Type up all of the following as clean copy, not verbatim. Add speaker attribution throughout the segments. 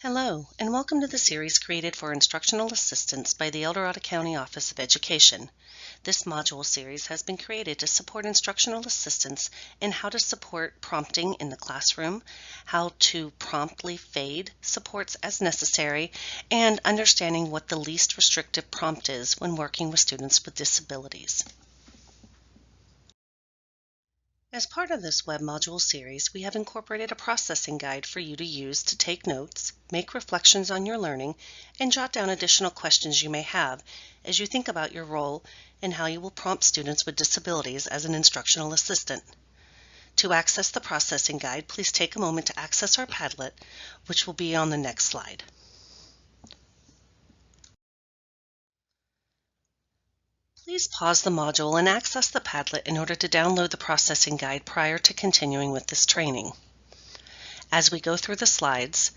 Speaker 1: Hello, and welcome to the series created for instructional assistants by the El Dorado County Office of Education. This module series has been created to support instructional assistants in how to support prompting in the classroom, how to promptly fade supports as necessary, and understanding what the least restrictive prompt is when working with students with disabilities. As part of this web module series, we have incorporated a processing guide for you to use to take notes, make reflections on your learning, and jot down additional questions you may have as you think about your role and how you will prompt students with disabilities as an instructional assistant. To access the processing guide, please take a moment to access our Padlet, which will be on the next slide. Please pause the module and access the Padlet in order to download the processing guide prior to continuing with this training. As we go through the slides,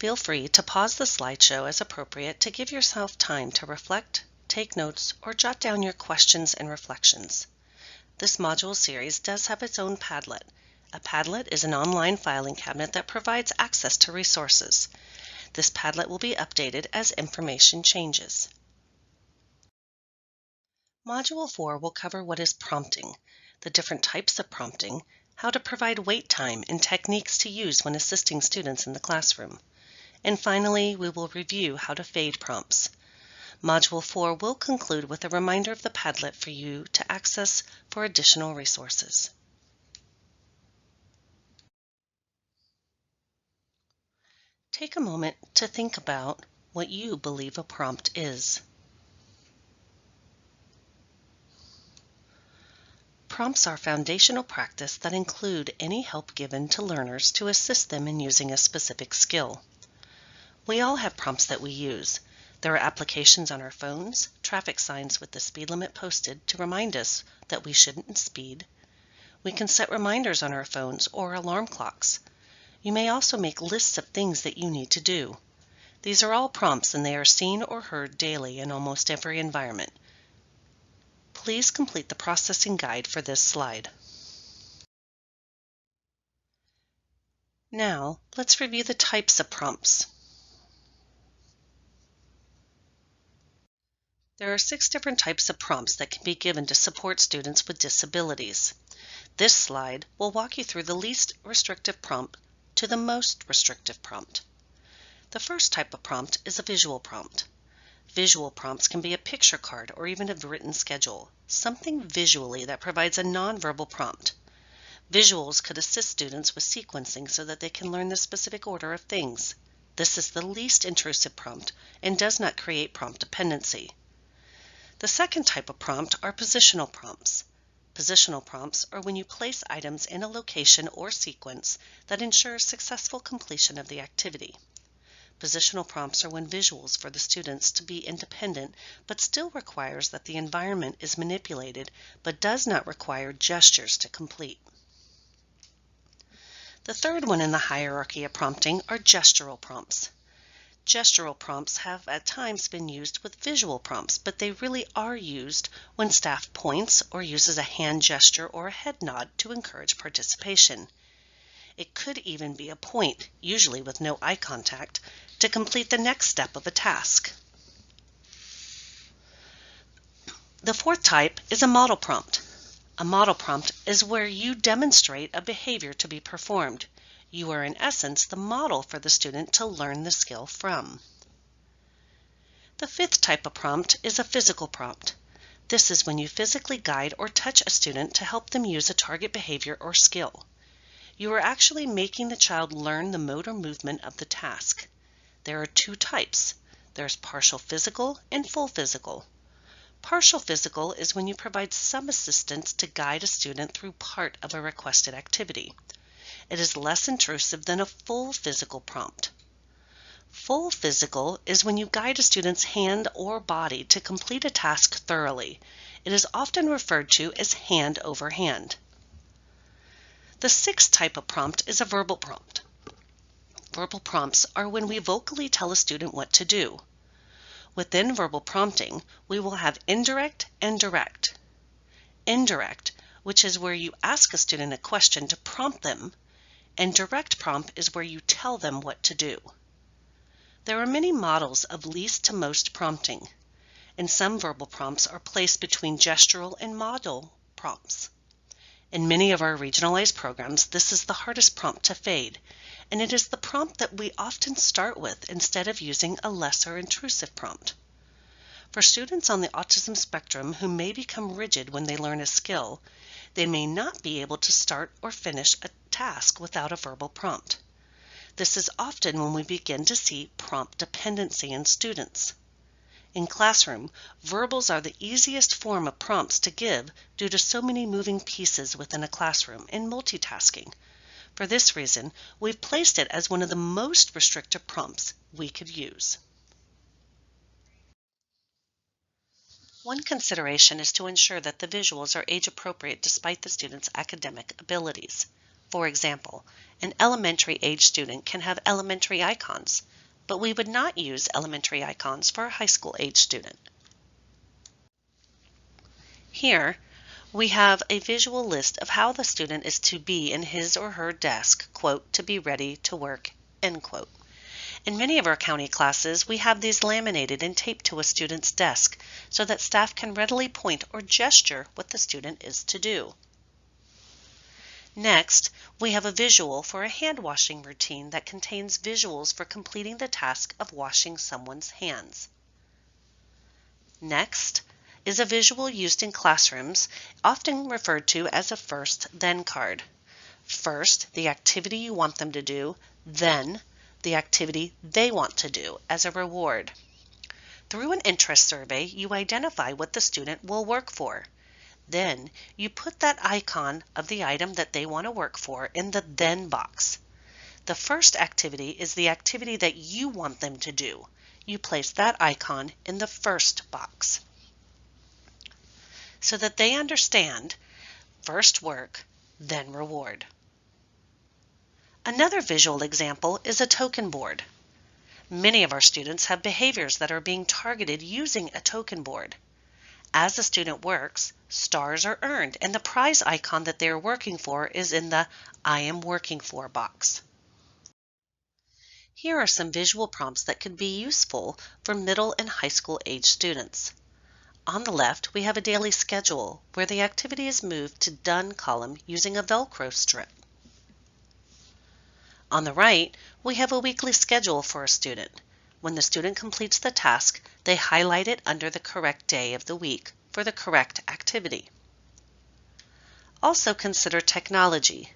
Speaker 1: feel free to pause the slideshow as appropriate to give yourself time to reflect, take notes, or jot down your questions and reflections. This module series does have its own Padlet. A Padlet is an online filing cabinet that provides access to resources. This Padlet will be updated as information changes. Module 4 will cover what is prompting, the different types of prompting, how to provide wait time, and techniques to use when assisting students in the classroom. And finally, we will review how to fade prompts. Module 4 will conclude with a reminder of the Padlet for you to access for additional resources. Take a moment to think about what you believe a prompt is. Prompts are foundational practice that include any help given to learners to assist them in using a specific skill. We all have prompts that we use. There are applications on our phones, traffic signs with the speed limit posted to remind us that we shouldn't speed. We can set reminders on our phones or alarm clocks. You may also make lists of things that you need to do. These are all prompts, and they are seen or heard daily in almost every environment. Please complete the processing guide for this slide. Now, let's review the types of prompts. There are 6 different types of prompts that can be given to support students with disabilities. This slide will walk you through the least restrictive prompt to the most restrictive prompt. The first type of prompt is a visual prompt. Visual prompts can be a picture card or even a written schedule, something visually that provides a nonverbal prompt. Visuals could assist students with sequencing so that they can learn the specific order of things. This is the least intrusive prompt and does not create prompt dependency. The second type of prompt are positional prompts. Positional prompts are when you place items in a location or sequence that ensures successful completion of the activity. Positional prompts are when visuals for the students to be independent but still requires that the environment is manipulated but does not require gestures to complete. The third one in the hierarchy of prompting are gestural prompts. Gestural prompts have at times been used with visual prompts, but they really are used when staff points or uses a hand gesture or a head nod to encourage participation. It could even be a point, usually with no eye contact, to complete the next step of a task. The fourth type is a model prompt. A model prompt is where you demonstrate a behavior to be performed. You are in essence the model for the student to learn the skill from. The fifth type of prompt is a physical prompt. This is when you physically guide or touch a student to help them use a target behavior or skill. You are actually making the child learn the motor movement of the task. There are 2 types. There's partial physical and full physical. Partial physical is when you provide some assistance to guide a student through part of a requested activity. It is less intrusive than a full physical prompt. Full physical is when you guide a student's hand or body to complete a task thoroughly. It is often referred to as hand over hand. The sixth type of prompt is a verbal prompt. Verbal prompts are when we vocally tell a student what to do. Within verbal prompting, we will have indirect and direct. Indirect, which is where you ask a student a question to prompt them, and direct prompt is where you tell them what to do. There are many models of least to most prompting, and some verbal prompts are placed between gestural and modal prompts. In many of our regionalized programs, this is the hardest prompt to fade, and it is the prompt that we often start with instead of using a lesser intrusive prompt. For students on the autism spectrum who may become rigid when they learn a skill, they may not be able to start or finish a task without a verbal prompt. This is often when we begin to see prompt dependency in students. In classroom, verbals are the easiest form of prompts to give due to so many moving pieces within a classroom and multitasking. For this reason, we've placed it as one of the most restrictive prompts we could use. One consideration is to ensure that the visuals are age appropriate despite the student's academic abilities. For example, an elementary age student can have elementary icons, but we would not use elementary icons for a high school age student. Here, we have a visual list of how the student is to be in his or her desk, quote, to be ready to work, end quote. In many of our county classes, we have these laminated and taped to a student's desk so that staff can readily point or gesture what the student is to do. Next, we have a visual for a hand washing routine that contains visuals for completing the task of washing someone's hands. Next is a visual used in classrooms, often referred to as a first, then card. First, the activity you want them to do, then the activity they want to do as a reward. Through an interest survey, you identify what the student will work for. Then, you put that icon of the item that they want to work for in the then box. The first activity is the activity that you want them to do. You place that icon in the first box. So that they understand first work, then reward. Another visual example is a token board. Many of our students have behaviors that are being targeted using a token board. As the student works, stars are earned, and the prize icon that they are working for is in the I am working for box. Here are some visual prompts that could be useful for middle and high school age students. On the left, we have a daily schedule where the activity is moved to Done column using a Velcro strip. On the right, we have a weekly schedule for a student. When the student completes the task, they highlight it under the correct day of the week for the correct activity. Also consider technology.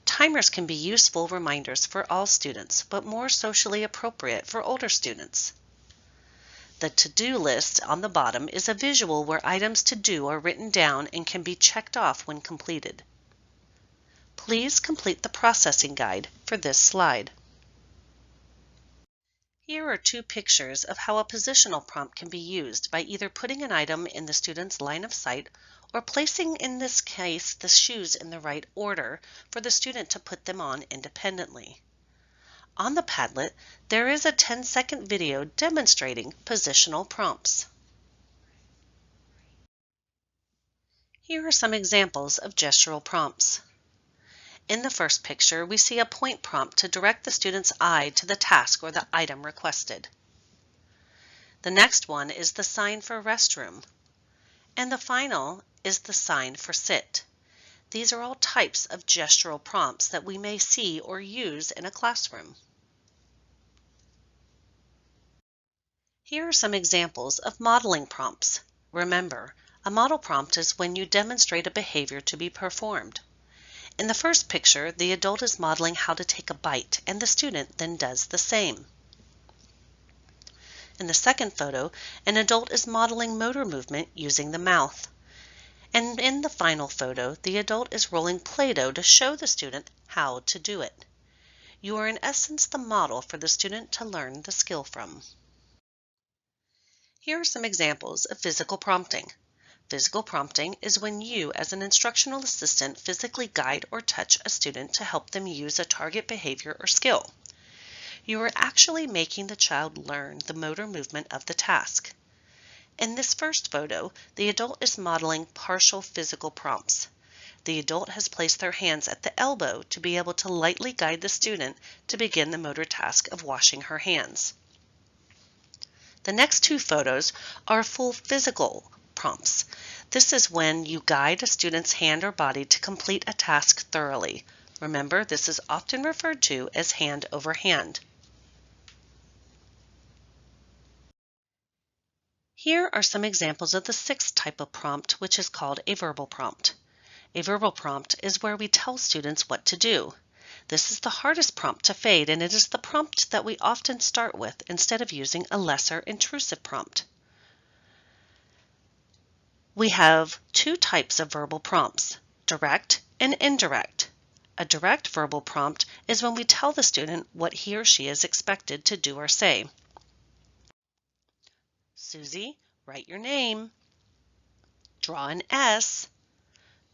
Speaker 1: Timers can be useful reminders for all students, but more socially appropriate for older students. The to-do list on the bottom is a visual where items to do are written down and can be checked off when completed. Please complete the processing guide for this slide. Here are two pictures of how a positional prompt can be used by either putting an item in the student's line of sight or placing, in this case, the shoes in the right order for the student to put them on independently. On the Padlet, there is a 10-second video demonstrating positional prompts. Here are some examples of gestural prompts. In the first picture, we see a point prompt to direct the student's eye to the task or the item requested. The next one is the sign for restroom. And the final is the sign for sit. These are all types of gestural prompts that we may see or use in a classroom. Here are some examples of modeling prompts. Remember, a model prompt is when you demonstrate a behavior to be performed. In the first picture, the adult is modeling how to take a bite, and the student then does the same. In the second photo, an adult is modeling motor movement using the mouth. And in the final photo, the adult is rolling Play-Doh to show the student how to do it. You are in essence the model for the student to learn the skill from. Here are some examples of physical prompting. Physical prompting is when you, as an instructional assistant, physically guide or touch a student to help them use a target behavior or skill. You are actually making the child learn the motor movement of the task. In this first photo, the adult is modeling partial physical prompts. The adult has placed their hands at the elbow to be able to lightly guide the student to begin the motor task of washing her hands. The next two photos are full physical prompts. This is when you guide a student's hand or body to complete a task thoroughly. Remember, this is often referred to as hand over hand. Here are some examples of the sixth type of prompt, which is called a verbal prompt. A verbal prompt is where we tell students what to do. This is the hardest prompt to fade, and it is the prompt that we often start with instead of using a lesser intrusive prompt. We have two types of verbal prompts, direct and indirect. A direct verbal prompt is when we tell the student what he or she is expected to do or say. Susie, write your name. Draw an S.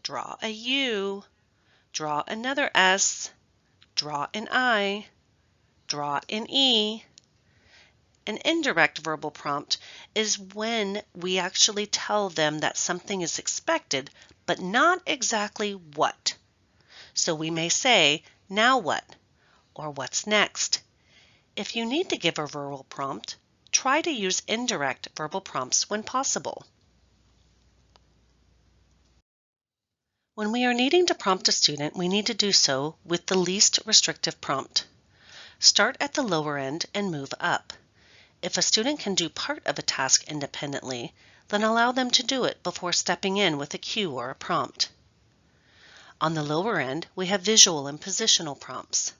Speaker 1: Draw a U. Draw another S. Draw an I. Draw an E. An indirect verbal prompt is when we actually tell them that something is expected, but not exactly what. So we may say, now what? Or what's next? If you need to give a verbal prompt, try to use indirect verbal prompts when possible. When we are needing to prompt a student, we need to do so with the least restrictive prompt. Start at the lower end and move up. If a student can do part of a task independently, then allow them to do it before stepping in with a cue or a prompt. On the lower end, we have visual and positional prompts.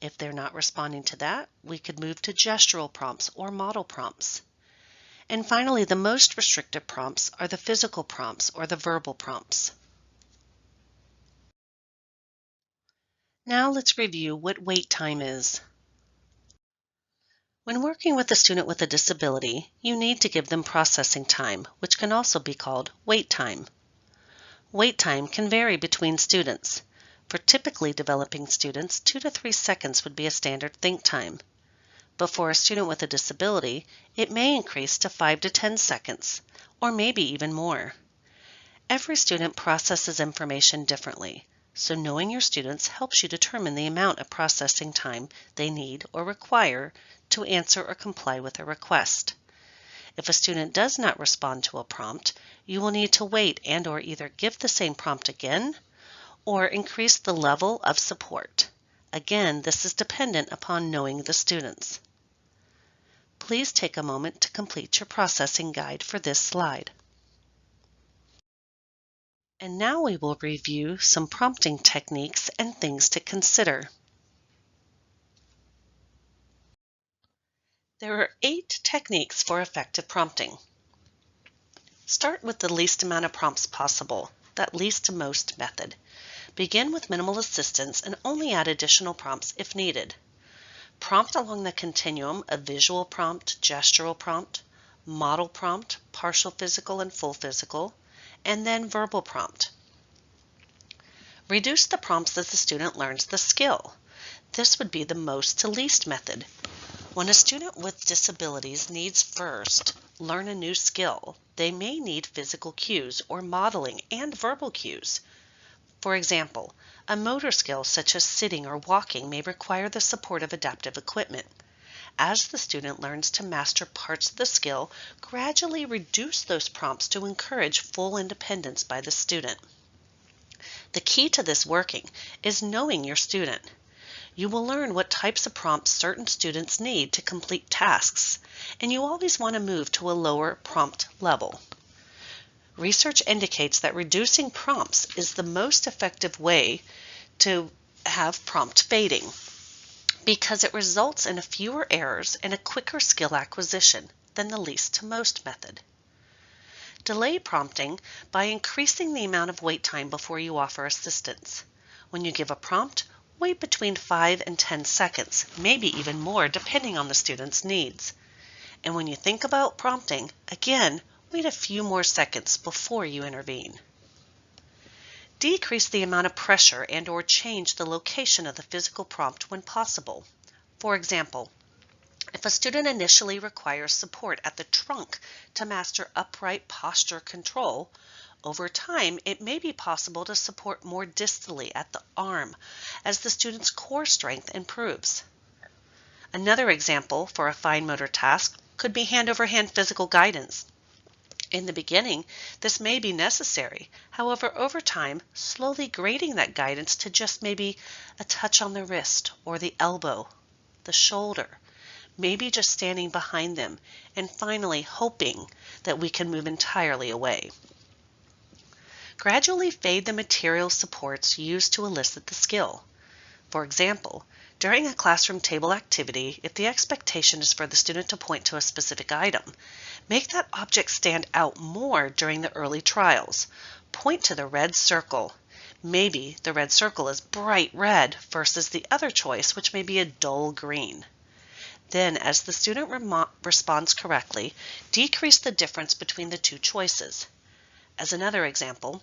Speaker 1: If they're not responding to that, we could move to gestural prompts or model prompts. And finally, the most restrictive prompts are the physical prompts or the verbal prompts. Now let's review what wait time is. When working with a student with a disability, you need to give them processing time, which can also be called wait time. Wait time can vary between students. For typically developing students, 2 to 3 seconds would be a standard think time. But for a student with a disability, it may increase to 5 to 10 seconds, or maybe even more. Every student processes information differently, so knowing your students helps you determine the amount of processing time they need or require to answer or comply with a request. If a student does not respond to a prompt, you will need to wait and/or either give the same prompt again or increase the level of support. Again, this is dependent upon knowing the students. Please take a moment to complete your processing guide for this slide. And now we will review some prompting techniques and things to consider. There are 8 techniques for effective prompting. Start with the least amount of prompts possible, that least to most method. Begin with minimal assistance and only add additional prompts if needed. Prompt along the continuum of visual prompt, gestural prompt, model prompt, partial physical and full physical, and then verbal prompt. Reduce the prompts as the student learns the skill. This would be the most to least method. When a student with disabilities needs first learn a new skill, they may need physical cues or modeling and verbal cues. For example, a motor skill such as sitting or walking may require the support of adaptive equipment. As the student learns to master parts of the skill, gradually reduce those prompts to encourage full independence by the student. The key to this working is knowing your student. You will learn what types of prompts certain students need to complete tasks, and you always want to move to a lower prompt level. Research indicates that reducing prompts is the most effective way to have prompt fading because it results in fewer errors and a quicker skill acquisition than the least to most method. Delay prompting by increasing the amount of wait time before you offer assistance. When you give a prompt, wait between 5 and 10 seconds, maybe even more depending on the student's needs. And when you think about prompting, again, wait a few more seconds before you intervene. Decrease the amount of pressure and/or change the location of the physical prompt when possible. For example, if a student initially requires support at the trunk to master upright posture control, over time it may be possible to support more distally at the arm as the student's core strength improves. Another example for a fine motor task could be hand-over-hand physical guidance. In the beginning, this may be necessary. However, over time, slowly grading that guidance to just maybe a touch on the wrist or the elbow, the shoulder, maybe just standing behind them, and finally hoping that we can move entirely away. Gradually fade the material supports used to elicit the skill. For example, during a classroom table activity, if the expectation is for the student to point to a specific item, make that object stand out more during the early trials. Point to the red circle. Maybe the red circle is bright red versus the other choice, which may be a dull green. Then, as the student responds correctly, decrease the difference between the two choices. As another example,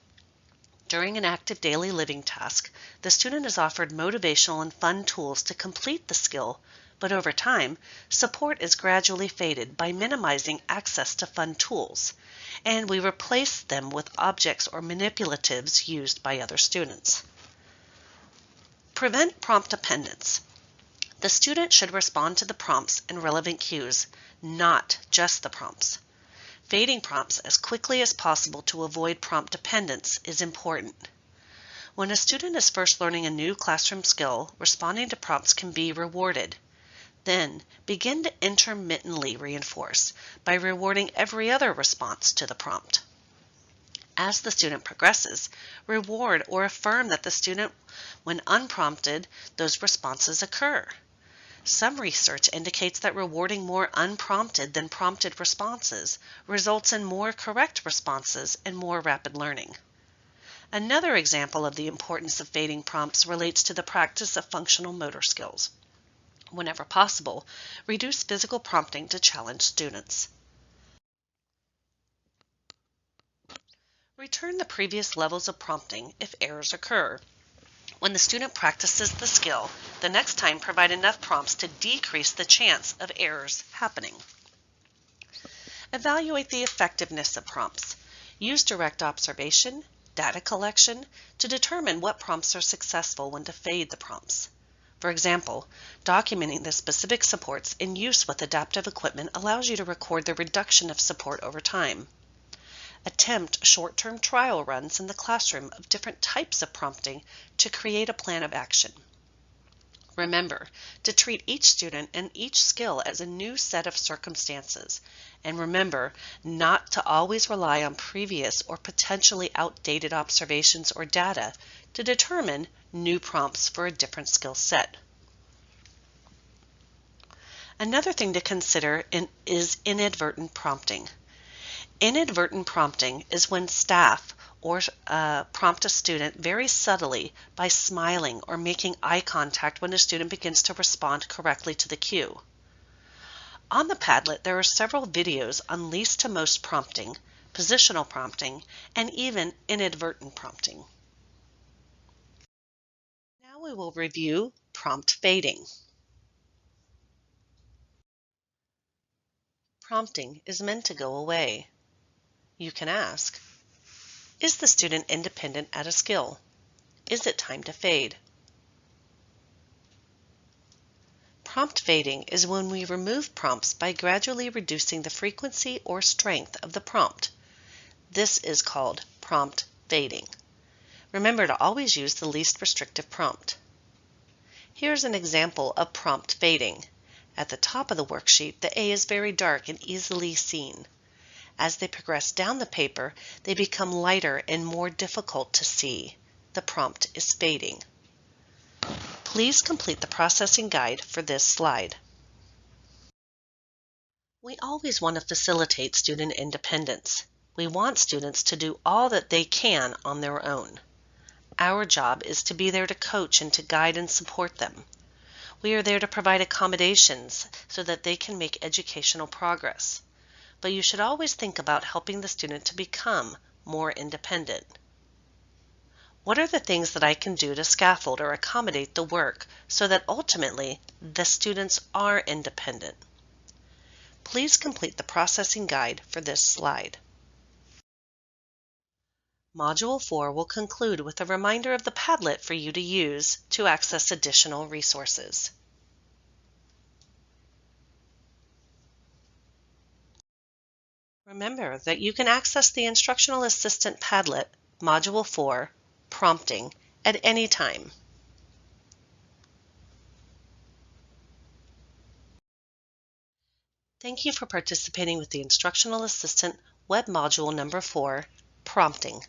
Speaker 1: during an active daily living task, the student is offered motivational and fun tools to complete the skill, but over time, support is gradually faded by minimizing access to fun tools, and we replace them with objects or manipulatives used by other students. Prevent prompt dependence. The student should respond to the prompts and relevant cues, not just the prompts. Fading prompts as quickly as possible to avoid prompt dependence is important. When a student is first learning a new classroom skill, responding to prompts can be rewarded. Then, begin to intermittently reinforce by rewarding every other response to the prompt. As the student progresses, reward or affirm that the student, when unprompted, those responses occur. Some research indicates that rewarding more unprompted than prompted responses results in more correct responses and more rapid learning. Another example of the importance of fading prompts relates to the practice of functional motor skills. Whenever possible, reduce physical prompting to challenge students. Return the previous levels of prompting if errors occur. When the student practices the skill, the next time provide enough prompts to decrease the chance of errors happening. Evaluate the effectiveness of prompts. Use direct observation, data collection, to determine what prompts are successful when to fade the prompts. For example, documenting the specific supports in use with adaptive equipment allows you to record the reduction of support over time. Attempt short-term trial runs in the classroom of different types of prompting to create a plan of action. Remember to treat each student and each skill as a new set of circumstances, and remember not to always rely on previous or potentially outdated observations or data to determine new prompts for a different skill set. Another thing to consider is inadvertent prompting. Inadvertent prompting is when staff or prompt a student very subtly by smiling or making eye contact when a student begins to respond correctly to the cue. On the Padlet, there are several videos on least to most prompting, positional prompting, and even inadvertent prompting. Now we will review prompt fading. Prompting is meant to go away. You can ask, is the student independent at a skill? Is it time to fade? Prompt fading is when we remove prompts by gradually reducing the frequency or strength of the prompt. This is called prompt fading. Remember to always use the least restrictive prompt. Here's an example of prompt fading. At the top of the worksheet, the A is very dark and easily seen. As they progress down the paper, they become lighter and more difficult to see. The prompt is fading. Please complete the processing guide for this slide. We always want to facilitate student independence. We want students to do all that they can on their own. Our job is to be there to coach and to guide and support them. We are there to provide accommodations so that they can make educational progress. But you should always think about helping the student to become more independent. What are the things that I can do to scaffold or accommodate the work so that ultimately the students are independent? Please complete the processing guide for this slide. Module 4 will conclude with a reminder of the Padlet for you to use to access additional resources. Remember that you can access the Instructional Assistant Padlet, Module 4, Prompting, at any time. Thank you for participating with the Instructional Assistant Web Module number 4, Prompting.